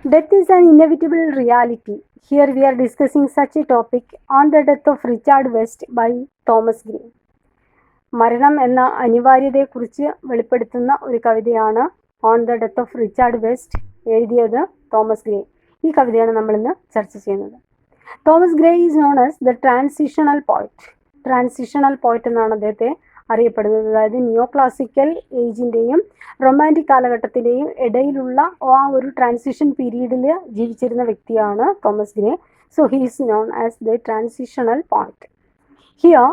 Death is an inevitable reality. Here we are discussing such a topic on the death of Richard West by Thomas Gray. മരണം എന്ന അനിവാര്യതയെക്കുറിച്ച് വെളിപ്പെടുത്തുന്ന ഒരു കവിതയാണ് on the death of Richard west, എഴുതിയത് Thomas grey. ഈ കവിതയാണ് നമ്മളിന്ന് ചർച്ച ചെയ്യുന്നത്. Thomas grey is known as the transitional poet. Transitional poet എന്നാണ് അദ്ദേഹത്തെ അറിയപ്പെടുന്നത്. അതായത് നിയോ ക്ലാസിക്കൽ ഏജിൻ്റെയും റൊമാൻറ്റിക് കാലഘട്ടത്തിൻ്റെയും ഇടയിലുള്ള ആ ഒരു ട്രാൻസിഷൻ പീരീഡിൽ ജീവിച്ചിരുന്ന വ്യക്തിയാണ് Thomas grey. So he is known as the transitional poet. Here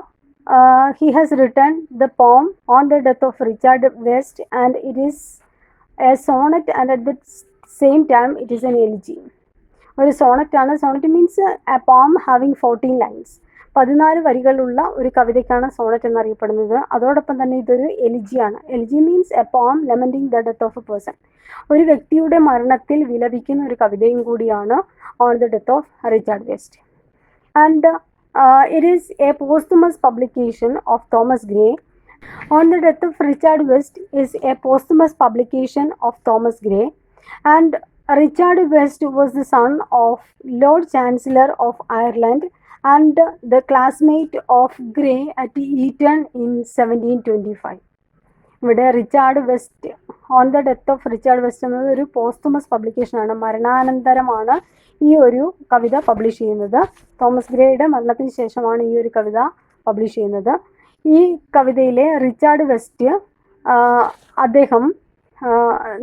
he has written the poem on the death of Richard West, and it is a sonnet, and at the same time it is an elegy. ഒരു സോണറ്റാണ്. Sonnet means a poem having 14 lines. 14 വരികളുള്ള ഒരു കവിതയ്ക്കാണ് Sonet എന്നറിയപ്പെടുന്നത്. അതോടൊപ്പം തന്നെ ഇതൊരു എലിജിയാണ്. Elegy means a poem lamenting the death of a person. ഒരു വ്യക്തിയുടെ മരണത്തിൽ വിലപിക്കുന്ന ഒരു കവിതയും കൂടിയാണ് on the death of Richard West. And it is a posthumous publication of Thomas Gray. On the Death of Richard West is a posthumous publication of Thomas Gray, and Richard West was the son of Lord Chancellor of Ireland and the classmate of Gray at Eton in 1725. ഇവിടെ Richard west, on the death of Richard west എന്നത് ഒരു പോസ്തുമസ് പബ്ലിക്കേഷനാണ്. മരണാനന്തരമാണ് ഈ ഒരു കവിത publish ചെയ്യുന്നത്. Thomas ഗ്രേയുടെ മരണത്തിന് ശേഷമാണ് ഈ ഒരു കവിത പബ്ലിഷ് ചെയ്യുന്നത്. ഈ കവിതയിലെ റിച്ചാർഡ് വെസ്റ്റ് അദ്ദേഹം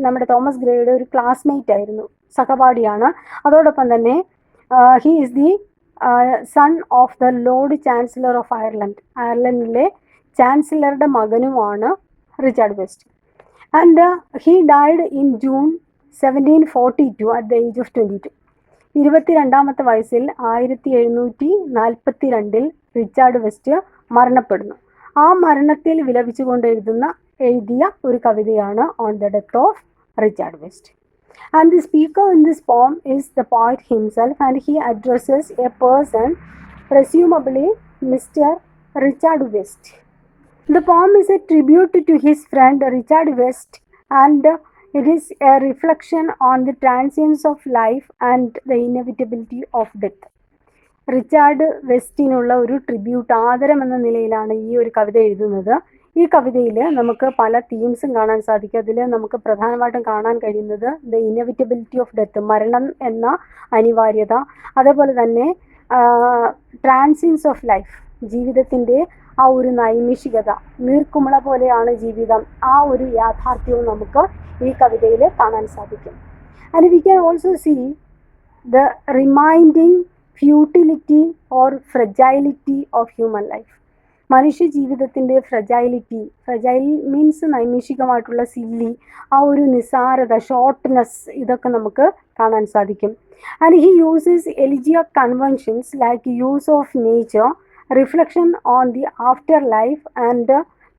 നമ്മുടെ തോമസ് ഗ്രേയുടെ ഒരു ക്ലാസ്മേറ്റ് ആയിരുന്നു, സഹപാഠിയാണ്. അതോടൊപ്പം തന്നെ he is the son of the lord chancellor of Ireland. അയർലൻഡിലെ ചാൻസലറുടെ മകനുമാണ് Richard West. And he died in June 1742 at the age of 22. 22-ാമത്തെ വയസ്സിൽ 1742 റിച്ചാർഡ് വെസ്റ്റ് മരണപ്പെടുന്നു. ആ മരണത്തിൽ വിലപിച്ചുകൊണ്ട് എഴുതിയ ഒരു കവിതയാണ് on the death of Richard West. And the speaker in this poem is the poet himself, and he addresses a person, presumably Mr. Richard West. The poem is a tribute to his friend Richard West, and it is a reflection on the transience of life and the inevitability of death. Richard വെസ്റ്റിനുള്ള ഒരു tribute, ആദരം എന്ന നിലയിലാണ് ഈ ഒരു കവിത എഴുതുന്നത്. ഈ കവിതയിൽ നമുക്ക് പല തീംസും കാണാൻ സാധിക്കും. അതിൽ നമുക്ക് പ്രധാനമായിട്ടും കാണാൻ കഴിയുന്നത് ദ ഇന്നെവിറ്റബിലിറ്റി ഓഫ് ഡെത്ത്, മരണം എന്ന അനിവാര്യത. അതേപോലെ തന്നെ ട്രാൻസിയൻസ് ഓഫ് ലൈഫ്, ജീവിതത്തിൻ്റെ ആ ഒരു നൈമിഷികത, നീർക്കുമിള പോലെയാണ് ജീവിതം, ആ ഒരു യാഥാർത്ഥ്യവും നമുക്ക് ഈ കവിതയിൽ കാണാൻ സാധിക്കും. And we can also see the reminding futility or fragility of human life. മനുഷ്യ ജീവിതത്തിൻ്റെ ഫ്രജൈലിറ്റി, ഫ്രജൈൽ മീൻസ് നൈമിഷികമായിട്ടുള്ള സില്ലി, ആ ഒരു നിസാരത, ഷോർട്ട്നെസ്, ഇതൊക്കെ നമുക്ക് കാണാൻ സാധിക്കും. And he uses elegiac conventions like use of nature, reflection on the afterlife and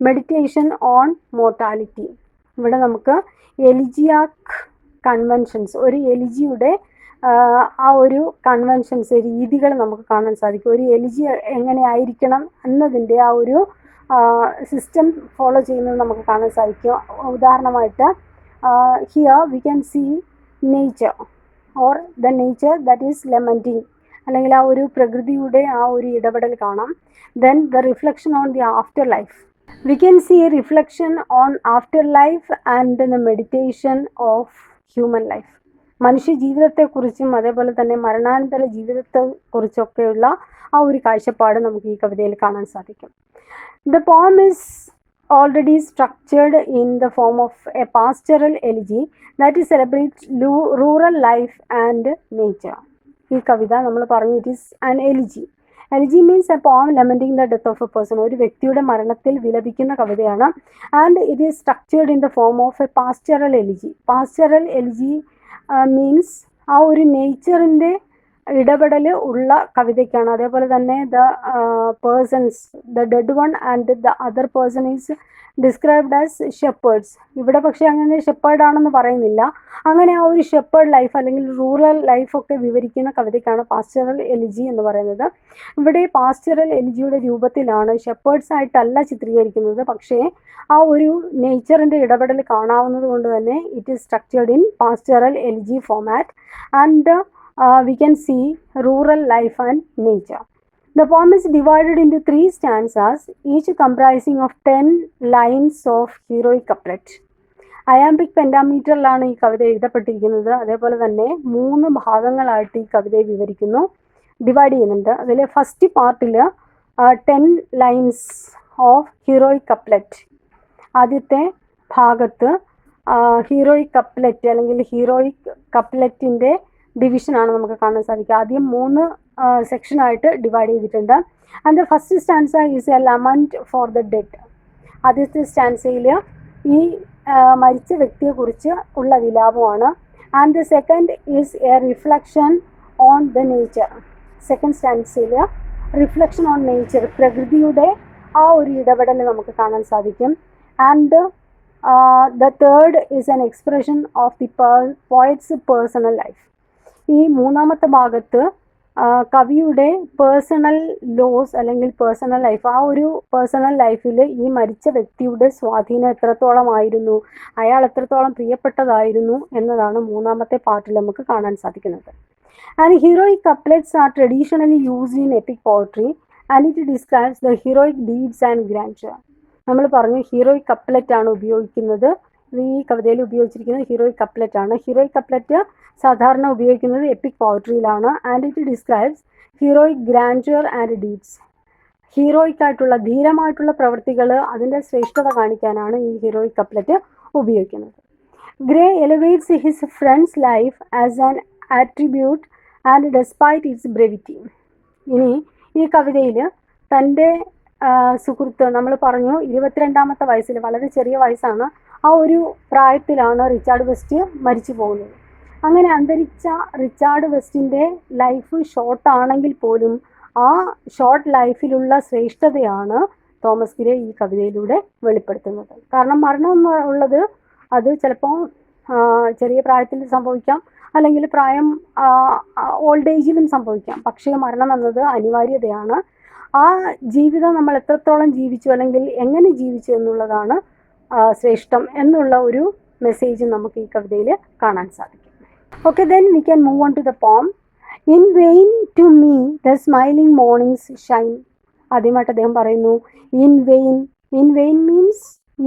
meditation on mortality. ഇവിടെ നമുക്ക് എലിജിയാക് കൺവെൻഷൻസ്, ഒരു എലിജിയുടെ ആ ഒരു കൺവെൻഷൻസ്, രീതികൾ നമുക്ക് കാണാൻ സാധിക്കും. ഒരു എലിജി എങ്ങനെയായിരിക്കണം എന്നതിൻ്റെ ആ ഒരു സിസ്റ്റം ഫോളോ ചെയ്യുന്നത് നമുക്ക് കാണാൻ സാധിക്കും. ഉദാഹരണമായിട്ട് here we can see nature or the nature that is lamenting, അല്ലെങ്കിൽ ആ ഒരു പ്രകൃതിയുടെ ആ ഒരു ഇടപെടൽ കാണാം. Then the reflection on the afterlife, we can see a reflection on afterlife and the meditation of human life. മനുഷ്യ ജീവിതത്തെക്കുറിച്ചും അതേപോലെ തന്നെ മരണാനന്തര ജീവിതത്തെക്കുറിച്ചൊക്കെയുള്ള ആ ഒരു കാഴ്ചപ്പാട് നമുക്ക് ഈ കവിതയിൽ കാണാൻ സാധിക്കും. The poem is already structured in the form of a pastoral elegy that celebrates rural life and nature. ഈ കവിത നമ്മൾ പറഞ്ഞു, it is an elegy. Elegy means a poem lamenting the death of a person. ഒരു വ്യക്തിയുടെ മരണത്തിൽ വിലപിക്കുന്ന കവിതയാണ്. And it is structured in the form of a pastoral elegy. Pastoral elegy means ആ ഒരു നേച്ചറിൻ്റെ ഇടപെടൽ ഉള്ള കവിതയ്ക്കാണ്. അതേപോലെ തന്നെ persons, dead one and other person is described as shepherds. ഇവിടെ പക്ഷേ അങ്ങനെ ഷെപ്പേർഡ് ആണെന്ന് പറയുന്നില്ല. അങ്ങനെ ആ ഒരു ഷെപ്പേർഡ് ലൈഫ് അല്ലെങ്കിൽ റൂറൽ ലൈഫൊക്കെ വിവരിക്കുന്ന കവിതയ്ക്കാണ് പാസ്റ്ററൽ എലിജി എന്ന് പറയുന്നത്. ഇവിടെ പാസ്റ്ററൽ എലിജിയുടെ രൂപത്തിലാണ്, ഷെപ്പേർഡ്സ് ആയിട്ടല്ല ചിത്രീകരിക്കുന്നത്. പക്ഷേ ആ ഒരു നേച്ചറിൻ്റെ ഇടപെടൽ കാണാവുന്നത് കൊണ്ട് തന്നെ it is structured in pastoral elegy format and we can see rural life and nature. The poem is divided into 3 stanzas, each comprising of 10 lines of heroic couplet. Iambic പെൻഡാമീറ്ററിലാണ് ഈ കവിത എഴുതപ്പെട്ടിരിക്കുന്നത്. അതേപോലെ തന്നെ 3 ഭാഗങ്ങളായിട്ട് ഈ കവിതയെ വിവരിക്കുന്നു, ഡിവൈഡ് ചെയ്യുന്നുണ്ട്. അതിൽ ഫസ്റ്റ് പാർട്ടിൽ 10 ലൈൻസ് ഓഫ് ഹീറോയിക് കപ്ലെറ്റ്. ആദ്യത്തെ ഭാഗത്ത് ഹീറോയിക് കപ്ലെറ്റ് അല്ലെങ്കിൽ ഹീറോയിക് കപ്ലെറ്റിൻ്റെ ഡിവിഷനാണ് നമുക്ക് കാണാൻ സാധിക്കുക. ആദ്യം 3 സെക്ഷനായിട്ട് ഡിവൈഡ് ചെയ്തിട്ടുണ്ട്. And the first stanza is a lament for the dead. ആദ്യത്തെ സ്റ്റാൻസയിൽ ഈ മരിച്ച വ്യക്തിയെക്കുറിച്ച് ഉള്ള വിലാപമാണ്. And the second is a reflection on the nature. Second സ്റ്റാൻസയിൽ റിഫ്ലക്ഷൻ ഓൺ നേച്ചർ, പ്രകൃതിയുടെ ആ ഒരു ഇടപെടൽ നമുക്ക് കാണാൻ സാധിക്കും. And the third is an expression of the poet's personal life. ഈ മൂന്നാമത്തെ ഭാഗത്ത് കവിയുടെ പേഴ്സണൽ ലോസ് അല്ലെങ്കിൽ പേഴ്സണൽ ലൈഫ്, ആ ഒരു പേഴ്സണൽ ലൈഫിൽ ഈ മരിച്ച വ്യക്തിയുടെ സ്വാധീനം എത്രത്തോളമായിരുന്നു, അയാൾ എത്രത്തോളം പ്രിയപ്പെട്ടതായിരുന്നു എന്നതാണ് മൂന്നാമത്തെ പാർട്ടിൽ നമുക്ക് കാണാൻ സാധിക്കുന്നത്. And heroic couplets are traditionally used in epic poetry and it describes the heroic deeds and grandeur. നമ്മൾ പറഞ്ഞു ഹീറോയിക് കപ്ലെറ്റ് ആണ് ഉപയോഗിക്കുന്നത്. ഈ കവിതയിൽ ഉപയോഗിച്ചിരിക്കുന്നത് ഹീറോയിക് കപ്ലെറ്റ് ആണ്. ഹീറോയിക് കപ്ലെറ്റ് സാധാരണ ഉപയോഗിക്കുന്നത് എപ്പിക് പോയട്രിയിലാണ്. And it describes heroic grandeur and deeds. Heroic ആയിട്ടുള്ള ധീരമായിട്ടുള്ള പ്രവൃത്തികൾ, അതിൻ്റെ ശ്രേഷ്ഠത കാണിക്കാനാണ് ഈ ഹീറോയിക് കപ്ലെറ്റ് ഉപയോഗിക്കുന്നത്. Gray elevates his friend's life as an attribute and despite its brevity. ഇനി ഈ കവിതയിൽ തൻ്റെ സുഹൃത്ത്, നമ്മൾ പറഞ്ഞു 22ാമത്തെ വയസ്സിൽ, വളരെ ചെറിയ വയസ്സാണ്, ആ ഒരു പ്രായത്തിലാണ് റിച്ചാർഡ് വെസ്റ്റ് മരിച്ചു പോകുന്നത്. അങ്ങനെ അന്തരിച്ച റിച്ചാർഡ് വെസ്റ്റിൻ്റെ ലൈഫ് ഷോർട്ടാണെങ്കിൽ പോലും ആ ഷോർട്ട് ലൈഫിലുള്ള ശ്രേഷ്ഠതയാണ് തോമസ് ഗ്രേ ഈ കവിതയിലൂടെ വെളിപ്പെടുത്തുന്നത്. കാരണം മരണം എന്നുള്ളത് അത് ചിലപ്പോൾ ചെറിയ പ്രായത്തിൽ സംഭവിക്കാം, അല്ലെങ്കിൽ പ്രായം ഓൾഡ് ഏജിലും സംഭവിക്കാം. പക്ഷേ മരണം എന്നത് അനിവാര്യതയാണ്. ആ ജീവിതം നമ്മൾ എത്രത്തോളം ജീവിച്ചു അല്ലെങ്കിൽ എങ്ങനെ ജീവിച്ചു എന്നുള്ളതാണ് ശ്രേഷ്ഠം എന്നുള്ള ഒരു മെസ്സേജ് നമുക്ക് ഈ കവിതയിൽ കാണാൻ സാധിക്കും. Okay, then we can move on to the poem. In vain to me the smiling mornings shine. ആദ്യമായിട്ട് അദ്ദേഹം പറയുന്നു in vain. In vain means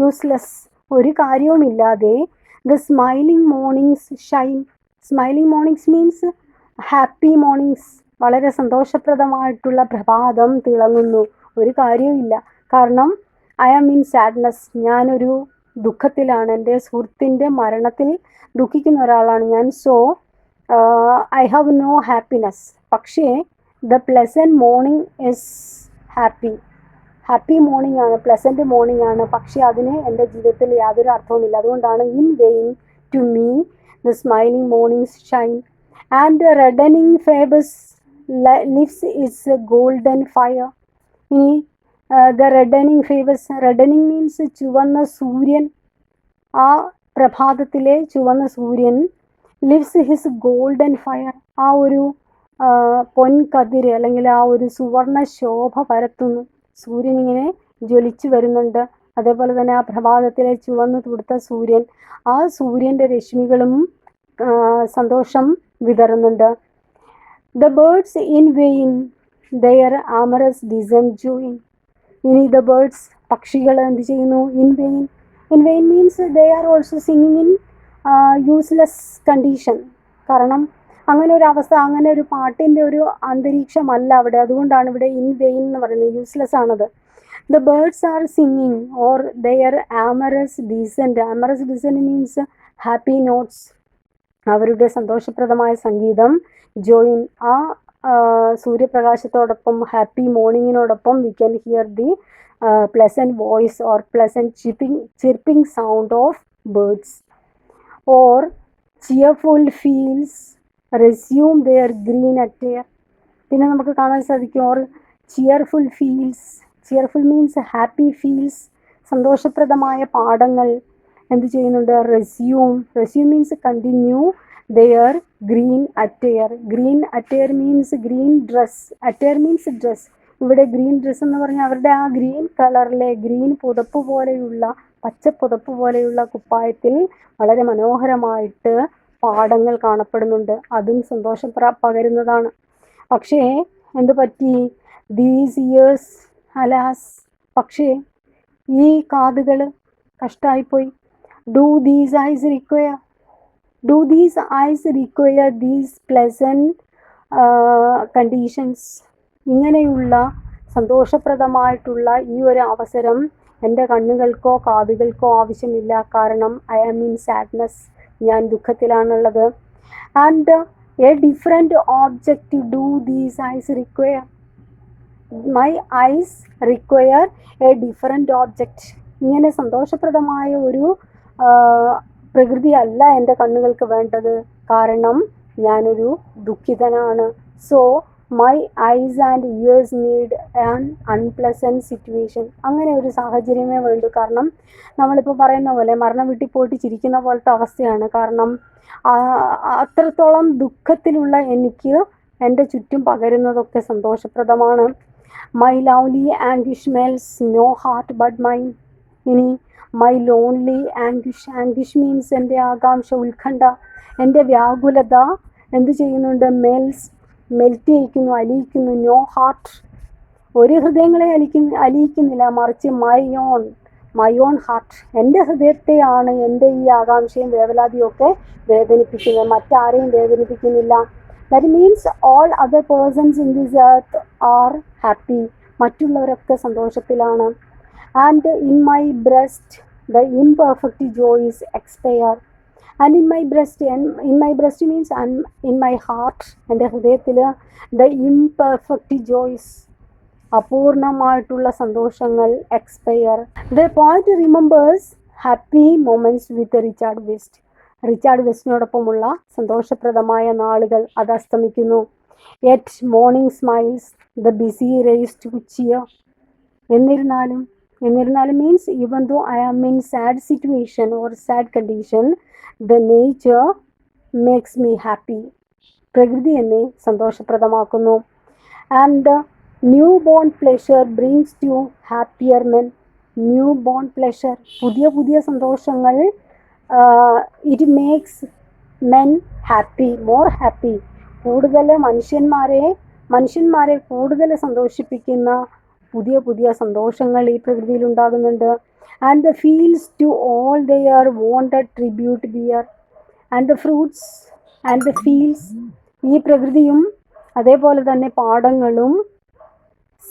useless. ഒരു കാര്യവുമില്ലാതെ the smiling mornings shine. Smiling mornings means happy mornings. വളരെ സന്തോഷപ്രദമായിട്ടുള്ള പ്രഭാതം തിളങ്ങുന്നു. ഒരു കാര്യവുമില്ല. കാരണം I am in sadness. ഞാനൊരു ദുഃഖത്തിലാണ്, എൻ്റെ സുഹൃത്തിൻ്റെ മരണത്തിൽ ദുഃഖിക്കുന്ന ഒരാളാണ് ഞാൻ. So I have no happiness. പക്ഷേ the pleasant morning is happy morning ആണ്, പ്ലസൻറ്റ് മോർണിംഗ് ആണ്. പക്ഷേ അതിന് എൻ്റെ ജീവിതത്തിൽ യാതൊരു അർത്ഥവുമില്ല. അതുകൊണ്ടാണ് in vain to me the smiling mornings shine and reddening Phoebus lifts its golden fire. ഇനി the reddening Phoebus, reddening means ചുവന്ന സൂര്യൻ. ആ പ്രഭാതത്തിലെ ചുവന്ന സൂര്യൻ ലിവ്സ് ഹിസ് ഗോൾഡൻ ഫയർ, ആ ഒരു പൊൻകതിര് അല്ലെങ്കിൽ ആ ഒരു സുവർണ ശോഭ പരത്തുന്നു. സൂര്യൻ ഇങ്ങനെ ജ്വലിച്ചു വരുന്നുണ്ട്. അതേപോലെ തന്നെ ആ പ്രഭാതത്തിലെ ചുവന്ന് തുടുത്ത സൂര്യൻ, ആ സൂര്യൻ്റെ രശ്മികളും സന്തോഷം വിതറുന്നുണ്ട്. The birds in vain their amorous descant join. ഇനി ദ ബേർഡ്സ്, പക്ഷികൾ എന്ത് ചെയ്യുന്നു? In vain. In vain means they are also singing in useless condition. കാരണം അങ്ങനെ ഒരു അവസ്ഥ, അങ്ങനെ ഒരു പാട്ടിൻ്റെ ഒരു അന്തരീക്ഷമല്ല അവിടെ. അതുകൊണ്ടാണ് ഇവിടെ ഇൻ വെയിൻ എന്ന് പറയുന്നത്, യൂസ്ലെസ് ആണത്. The birds are singing or their amorous descant. Amorous descant means happy notes, അവരുടെ സന്തോഷപ്രദമായ സംഗീതം. ജോയിൻ, ആ സൂര്യപ്രകാശത്തോടൊപ്പം ഹാപ്പി മോർണിംഗിനോടൊപ്പം we can hear the pleasant voice or pleasant chirping sound of birds or cheerful fields resume their green attire. പിന്നെ നമുക്ക് കാണാൻ സാധിക്കും or cheerful fields. Cheerful means happy fields. സന്തോഷപ്രദമായ പാഠങ്ങൾ എന്ത് ചെയ്യുന്നുണ്ട്? Resume. Resume means continue their green attire. Green attire means green dress. Attire means dress. ഇവിടെ green dress എന്ന് പറഞ്ഞാൽ അവരുടെ ആ ഗ്രീൻ കളറിലെ ഗ്രീൻ പുതപ്പ് പോലെയുള്ള പച്ച പുതപ്പ് പോലെയുള്ള കുപ്പായത്തിൽ വളരെ മനോഹരമായിട്ട് പാടങ്ങൾ കാണപ്പെടുന്നുണ്ട്. അതും സന്തോഷം പകരുന്നതാണ്. പക്ഷേ എന്ത് പറ്റി? These ears alas. പക്ഷേ ഈ കാതുകൾ കഷ്ടായിപ്പോയി. Do these eyes require. Do these eyes require these pleasant conditions. ഇങ്ങനെയുള്ള സന്തോഷപ്രദമായിട്ടുള്ള ഈ ഒരു അവസരം എൻ്റെ കണ്ണുകൾക്കോ കാതുകൾക്കോ ആവശ്യമില്ല. കാരണം ഐ ആം ഇൻ സാഡ്നെസ്. ഞാൻ ദുഃഖത്തിലാണുള്ളത്. And a different object do these eyes require. My eyes require a different object. ഇങ്ങനെ സന്തോഷപ്രദമായ ഒരു പ്രകൃതി അല്ല എൻ്റെ കണ്ണുകൾക്ക് വേണ്ടത്. കാരണം ഞാനൊരു ദുഃഖിതനാണ്. So my eyes and ears need an unpleasant situation. അങ്ങനെ ഒരു സാഹചര്യമേ വേണ്ടൂ. കാരണം നമ്മളിപ്പോൾ പറയുന്ന പോലെ മരണം വീട്ടിൽ പോയിട്ട് ചിരിക്കുന്ന പോലത്തെ അവസ്ഥയാണ്. കാരണം അത്രത്തോളം ദുഃഖത്തിലുള്ള എനിക്ക് എൻ്റെ ചുറ്റും പകരുന്നതൊക്കെ സന്തോഷപ്രദമാണ്. My lovely anguish melts no heart but mine. ഇനി my lonely anguish. Anguish means എൻ്റെ ആകാംക്ഷ, ഉത്കണ്ഠ, എൻ്റെ വ്യാകുലത എന്ത് ചെയ്യുന്നുണ്ട്? മെൽറ്റ് ചെയ്യിക്കുന്നു, അലിയിക്കുന്നു. No heart. ഒരു ഹൃദയങ്ങളെ അലിയിക്കുന്നില്ല, മറിച്ച് മൈ ഓൺ ഹാർട്ട്. എൻ്റെ ഹൃദയത്തെയാണ് എൻ്റെ ഈ ആകാംക്ഷയും വേവലാതിയും ഒക്കെ വേദനിപ്പിക്കുന്നത്, മറ്റാരെയും വേദനിപ്പിക്കുന്നില്ല. That means all other persons in this earth are happy. മറ്റുള്ളവരൊക്കെ സന്തോഷത്തിലാണ്. And in my breast the imperfect joy is expire. And in my breast means in my heart. എൻ്റെ ഹൃദയത്തിൽ ദ ഇംപെർഫെക്റ്റ് ജോയ്സ്, അപൂർണമായിട്ടുള്ള സന്തോഷങ്ങൾ expire. The poet remembers happy moments with Richard West. Richard വെസ്റ്റിനോടൊപ്പമുള്ള സന്തോഷപ്രദമായ നാളുകൾ അത് അസ്തമിക്കുന്നു. Yet morning smiles the busy race to cheer. എന്നിരുന്നാലും means even though I am in sad situation or sad condition, the nature makes me happy. പ്രകൃതി എന്നെ സന്തോഷപ്രദമാക്കുന്നു. And new born pleasure brings to happier men. New born pleasure, പുതിയ സന്തോഷങ്ങൾ. It makes men happy, more happy. കൂടുതൽ മനുഷ്യന്മാരെ കൂടുതൽ സന്തോഷിപ്പിക്കുന്ന പുതിയ സന്തോഷങ്ങൾ ഈ പ്രകൃതിയിൽ ഉണ്ടാകുന്നുണ്ട്. And the fields to all their wonted tribute bear. And the fruits and the fields, ഈ പ്രകൃതിയും അതേപോലെ തന്നെ പാടങ്ങളും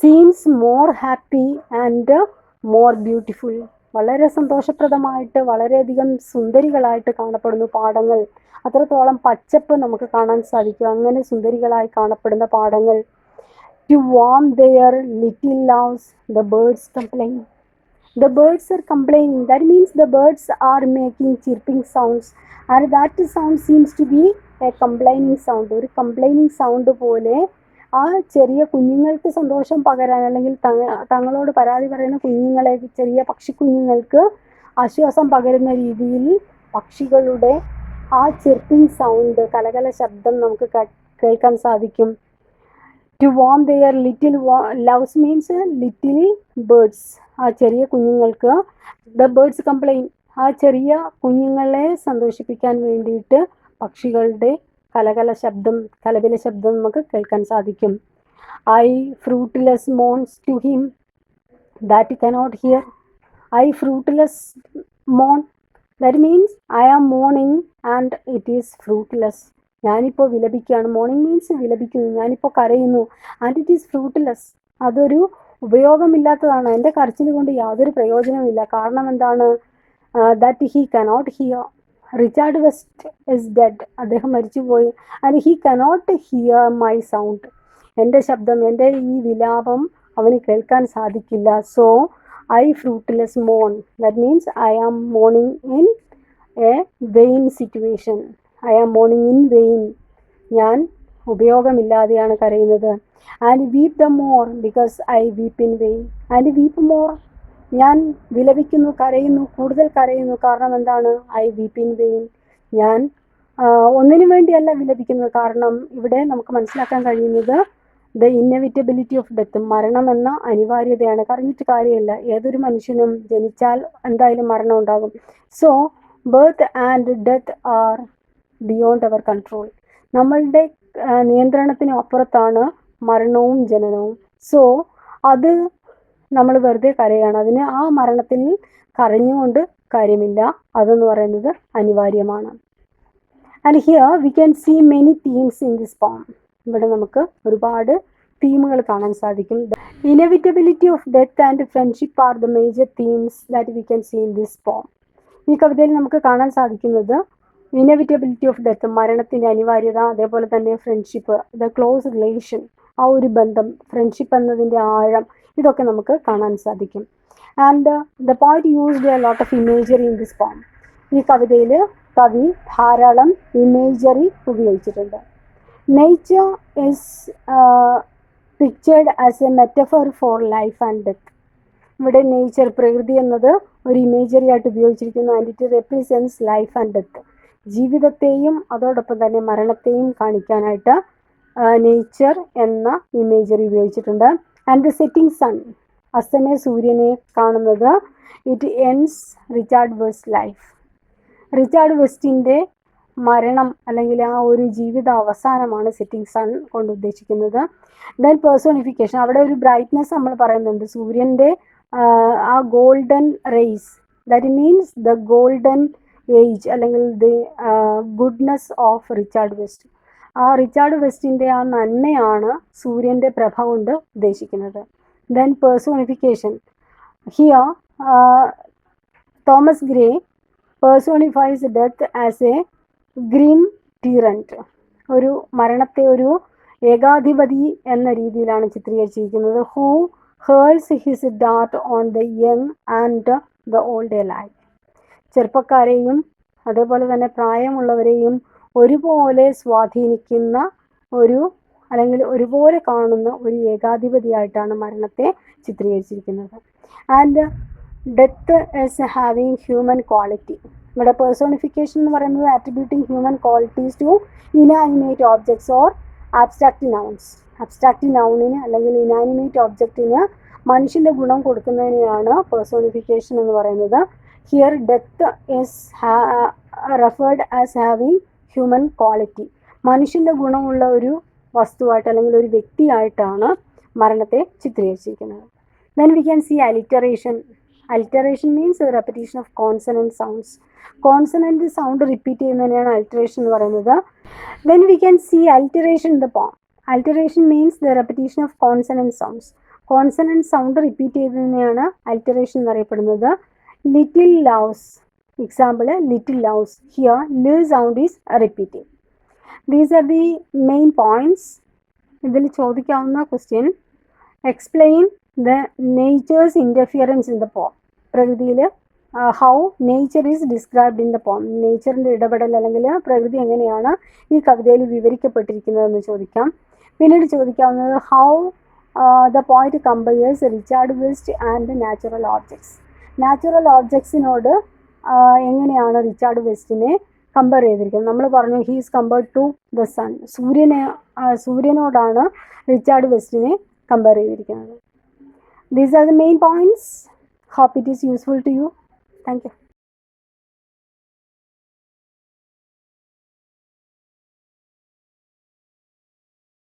seems more happy and more beautiful. വളരെ സന്തോഷപ്രദമായിട്ട് വളരെയധികം സുന്ദരികളായിട്ട് കാണപ്പെടുന്നു പാടങ്ങൾ. അത്രത്തോളം പച്ചപ്പ് നമുക്ക് കാണാൻ സാധിക്കും. അങ്ങനെ സുന്ദരികളായി കാണപ്പെടുന്ന പാടങ്ങൾ. To warm their little loves, the birds complain. The birds are complaining. That means the birds are making chirping sounds. And that sound seems to be a complaining sound. ഒരു complaining sound പോലെ ആ ചെറിയ കുഞ്ഞുങ്ങൾക്ക് സന്തോഷം പകരാൻ, അല്ലെങ്കിൽ തങ്ങളോട് പരാതി പറയുന്ന കുഞ്ഞുങ്ങളെ, ചെറിയ പക്ഷിക്കുഞ്ഞുങ്ങൾക്ക് ആശ്വാസം പകരുന്ന രീതിയിൽ പക്ഷികളുടെ ആ ചിർപ്പിംഗ് സൗണ്ട്, കലകല ശബ്ദം നമുക്ക് കേൾക്കാൻ സാധിക്കും. To warm their little loves means little birds. ആ ചെറിയ കുഞ്ഞുങ്ങൾക്ക് ദ ബേർഡ്സ് കംപ്ലെയിൻ. ആ ചെറിയ കുഞ്ഞുങ്ങളെ സന്തോഷിപ്പിക്കാൻ വേണ്ടിയിട്ട് പക്ഷികളുടെ കലവില ശബ്ദം നമുക്ക് കേൾക്കാൻ സാധിക്കും. I fruitless mourns to him that cannot hear. I fruitless Mon. That means I am mourning and it is fruitless. ഞാനിപ്പോൾ വിലപിക്കുകയാണ്. മോർണിംഗ് മീൻസ് വിലപിക്കുന്നു. ഞാനിപ്പോൾ കരയുന്നു. And it is fruitless. അതൊരു ഉപയോഗമില്ലാത്തതാണ്. എൻ്റെ കരച്ചിൽ കൊണ്ട് യാതൊരു പ്രയോജനവുമില്ല. കാരണം എന്താണ്? That he cannot hear. Richard West is dead. അദ്ദേഹം മരിച്ചുപോയി. And he cannot hear my sound. എൻ്റെ ശബ്ദം, എൻ്റെ ഈ വിലാപം അവന് കേൾക്കാൻ സാധിക്കില്ല. So I fruitless Mon. That means I am mourning in a vain situation. I am mourning in vain. ഞാൻ ഉപയോഗമില്ലാതെയാണ് കരയുന്നത്. And weep the more because I weep in vain. And weep more, ഞാൻ വിലപിക്കുന്നു, കരയുന്നു, കൂടുതൽ കരയുന്നു. കാരണം എന്താണ്? ഐ വീപ്പ് ഇൻ വെയിൻ, ഞാൻ ഒന്നിനു വേണ്ടിയല്ല വിലപിക്കുന്നത്. കാരണം ഇവിടെ നമുക്ക് മനസ്സിലാക്കാൻ കഴിയുന്നത് ദ ഇന്നെവിറ്റബിലിറ്റി ഓഫ് ഡെത്ത്, മരണം എന്ന അനിവാര്യതയാണ്. കരഞ്ഞിട്ട് കാര്യമില്ല. ഏതൊരു മനുഷ്യനും ജനിച്ചാൽ എന്തായാലും മരണം ഉണ്ടാകും. So birth and death are beyond our control. നമ്മളുടെ നിയന്ത്രണത്തിന് അപ്പുറത്താണ് മരണവും ജനനവും. സോ അത് നമ്മൾ വെറുതെ കരയാണ്. അതിന് ആ മരണത്തിൽ കരഞ്ഞുകൊണ്ട് കാര്യമില്ല. അതെന്ന് പറയുന്നത് അനിവാര്യമാണ്. And here we can see many themes in this poem. ഇവിടെ നമുക്ക് ഒരുപാട് തീമുകൾ കാണാൻ സാധിക്കും. Inevitability of death and friendship are the major themes that we can see in this poem. ഈ കവിതയിൽ നമുക്ക് കാണാൻ സാധിക്കുന്നത് ഇനെവിറ്റബിലിറ്റി ഓഫ് ഡെത്ത്, മരണത്തിൻ്റെ അനിവാര്യത, അതേപോലെ തന്നെ ഫ്രണ്ട്ഷിപ്പ്, ദ ക്ലോസ് റിലേഷൻ, ആ ഒരു ബന്ധം, ഫ്രണ്ട്ഷിപ്പ് എന്നതിൻ്റെ ആഴം, ഇതൊക്കെ നമുക്ക് കാണാൻ സാധിക്കും. And the poet used a lot of imagery in this poem. ഈ കവിതയിൽ കവി ധാരാളം ഇമേജറി ഉപയോഗിച്ചിട്ടുണ്ട്. Nature is pictured as a metaphor for life and death. ഇവിടെ നേച്ചർ, പ്രകൃതി എന്നത് ഒരു ഇമേജറി ആയിട്ട് ഉപയോഗിച്ചിരിക്കുന്നു. And it represents life and death, ജീവിതത്തെയും അതോടൊപ്പം തന്നെ മരണത്തെയും കാണിക്കാനായിട്ട് നേച്ചർ എന്ന ഇമേജറി ഉപയോഗിച്ചിട്ടുണ്ട്. ആൻഡ് ദ സെറ്റിംഗ് സൺ, അസ്തമയ സൂര്യനെ കാണുന്നത്, it ends Richard West life. Richard വെസ്റ്റിൻ്റെ മരണം അല്ലെങ്കിൽ ആ ഒരു ജീവിത അവസാനമാണ് സെറ്റിംഗ് സൺ കൊണ്ട് ഉദ്ദേശിക്കുന്നത്. ദെൻ പേഴ്സോണിഫിക്കേഷൻ, അവിടെ ഒരു ബ്രൈറ്റ്നെസ് നമ്മൾ പറയുന്നുണ്ട്. സൂര്യൻ്റെ ആ golden rays, that means the golden age അല്ലെങ്കിൽ the goodness of Richard West. ആ റിച്ചാർഡ് വെസ്റ്റിൻ്റെ ആ നന്മയാണ് സൂര്യൻ്റെ പ്രഭ കൊണ്ട് ഉദ്ദേശിക്കുന്നത്. Then personification, here Thomas Gray personifies death as a grim tyrant. ഒരു മരണത്തെ ഒരു ഏകാധിപതി എന്ന രീതിയിലാണ് ചിത്രീകരിച്ചിരിക്കുന്നത്. Who hurls his dart on the young and the old alike. ചെറുപ്പക്കാരെയും അതേപോലെ തന്നെ പ്രായമുള്ളവരെയും ഒരുപോലെ സ്വാധീനിക്കുന്ന ഒരു അല്ലെങ്കിൽ ഒരുപോലെ കാണുന്ന ഒരു ഏകാധിപതിയായിട്ടാണ് മരണത്തെ ചിത്രീകരിച്ചിരിക്കുന്നത്. And death is having human quality. ഇവിടെ പേഴ്സോണിഫിക്കേഷൻ എന്ന് പറയുന്നത് attributing human qualities to inanimate objects or abstract nouns. Abstract നൗണിന് അല്ലെങ്കിൽ ഇനാനിമേറ്റ് ഓബ്ജക്റ്റിന് മനുഷ്യൻ്റെ ഗുണം കൊടുക്കുന്നതിനെയാണ് പേഴ്സോണിഫിക്കേഷൻ എന്ന് പറയുന്നത്. Here death is referred as having human quality. മനുഷ്യൻ്റെ ഗുണമുള്ള ഒരു വസ്തുവായിട്ട് അല്ലെങ്കിൽ ഒരു വ്യക്തിയായിട്ടാണ് മരണത്തെ ചിത്രീകരിച്ചിരിക്കുന്നത്. Then we can see alliteration. Alliteration means repetition of consonant sounds. Consonant sound repeat ചെയ്യുന്നതിനെയാണ് അലിറ്ററേഷൻ എന്ന് പറയുന്നത്. Then we can see alliteration in the poem. Alliteration means the repetition of consonant sounds. Consonant sound repeat ചെയ്യുന്നതിനെയാണ് alliteration എന്നറിയപ്പെടുന്നത്. Little loves, example little loves. Here L sound is repeating. These are the main points. ഇതിൽ ചോദിക്കാവുന്ന question, explain the nature's interference in the poem. പ്രകൃതിയിൽ how nature is described in the poem. നേച്ചറിൻ്റെ ഇടപെടൽ അല്ലെങ്കിൽ പ്രകൃതി എങ്ങനെയാണ് ഈ കവിതയിൽ വിവരിക്കപ്പെട്ടിരിക്കുന്നതെന്ന് ചോദിക്കാം. പിന്നീട് ചോദിക്കാവുന്നത് how the poet compares Richard West and natural objects. Natural ഓബ്ജക്ട്സിനോട് എങ്ങനെയാണ് റിച്ചാർഡ് വെസ്റ്റിനെ കമ്പയർ ചെയ്തിരിക്കുന്നത്. നമ്മൾ പറഞ്ഞു he's compared to the sun. സൂര്യനോടാണ് റിച്ചാർഡ് വെസ്റ്റിനെ കമ്പയർ ചെയ്തിരിക്കുന്നത്. These are the main points. Hope it is useful to you. Thank you.